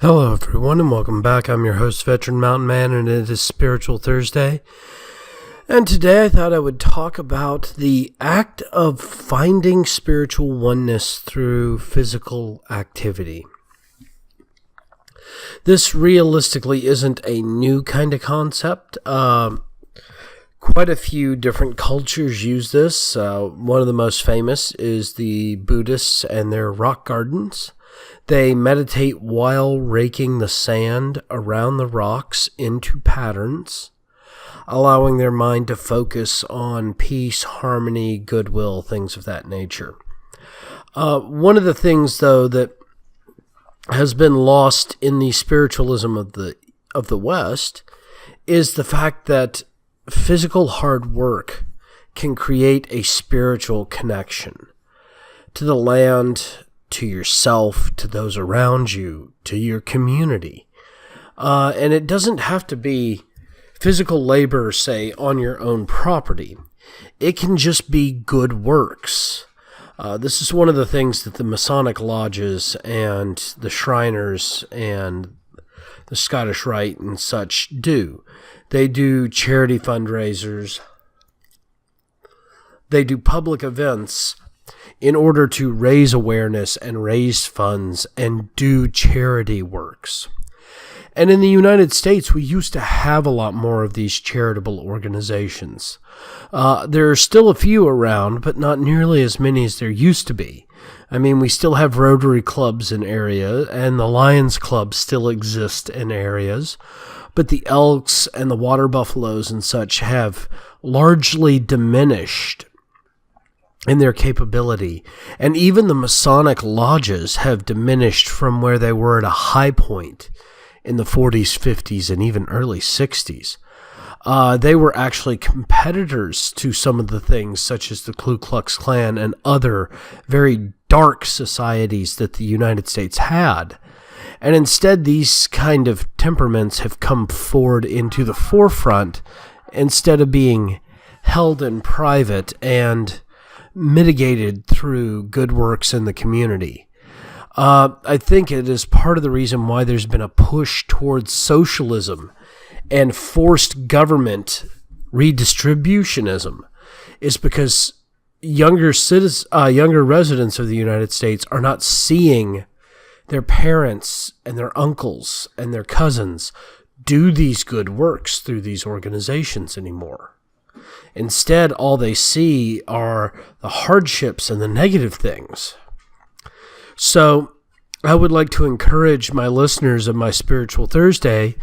Hello everyone and welcome back. I'm your host, Veteran Mountain Man, and it is Spiritual Thursday. And today I thought I would talk about the act of finding spiritual oneness through physical activity. This realistically isn't a new kind of concept. Quite a few different cultures use this. One of the most famous is the Buddhists and their rock gardens. They meditate while raking the sand around the rocks into patterns, allowing their mind to focus on peace, harmony, goodwill, things of that nature. One of the things, though, that has been lost in the spiritualism of the West is the fact that physical hard work can create a spiritual connection to the land, to yourself, to those around you, to your community. And it doesn't have to be physical labor, say, on your own property. It can just be good works. This is one of the things that the Masonic lodges and the Shriners and the Scottish Rite and such do. They do charity fundraisers. They do public events in order to raise awareness and raise funds and do charity works. And in the United States, we used to have a lot more of these charitable organizations. There are still a few around, but not nearly as many as there used to be. I mean, we still have Rotary clubs in areas, and the Lions Club still exist in areas, but the Elks and the Water Buffaloes and such have largely diminished in their capability, and even the Masonic lodges have diminished from where they were at a high point in the 40s, 50s, and even early 60s. They were actually competitors to some of the things such as the Ku Klux Klan and other very dark societies that the United States had. And instead, these kind of temperaments have come forward into the forefront instead of being held in private and mitigated through good works in the community. I think it is part of the reason why there's been a push towards socialism and forced government redistributionism, is because younger residents of the United States are not seeing their parents and their uncles and their cousins do these good works through these organizations anymore. Instead, all they see are the hardships and the negative things. So I would like to encourage my listeners of my Spiritual Thursday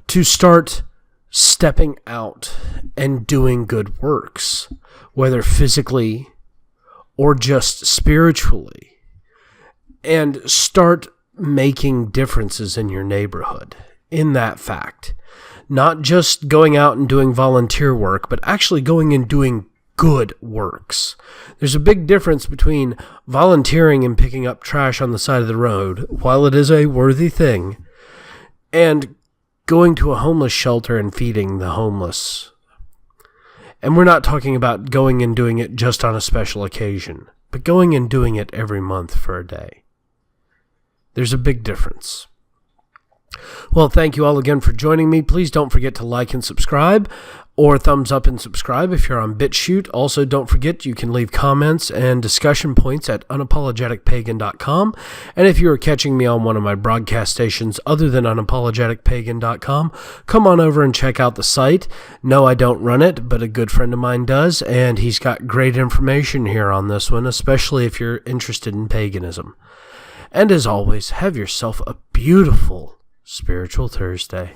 to start stepping out and doing good works, whether physically or just spiritually, and start making differences in your neighborhood in that fact. Not just going out and doing volunteer work, but actually going and doing good works. There's a big difference between volunteering and picking up trash on the side of the road, while it is a worthy thing, and going to a homeless shelter and feeding the homeless. And we're not talking about going and doing it just on a special occasion, but going and doing it every month for a day. There's a big difference. Well, thank you all again for joining me. Please don't forget to like and subscribe, or thumbs up and subscribe if you're on BitChute. Also, don't forget you can leave comments and discussion points at unapologeticpagan.com. And if you are catching me on one of my broadcast stations other than unapologeticpagan.com, come on over and check out the site. No, I don't run it, but a good friend of mine does, and he's got great information here on this one, especially if you're interested in paganism. And as always, have yourself a beautiful Spiritual Thursday.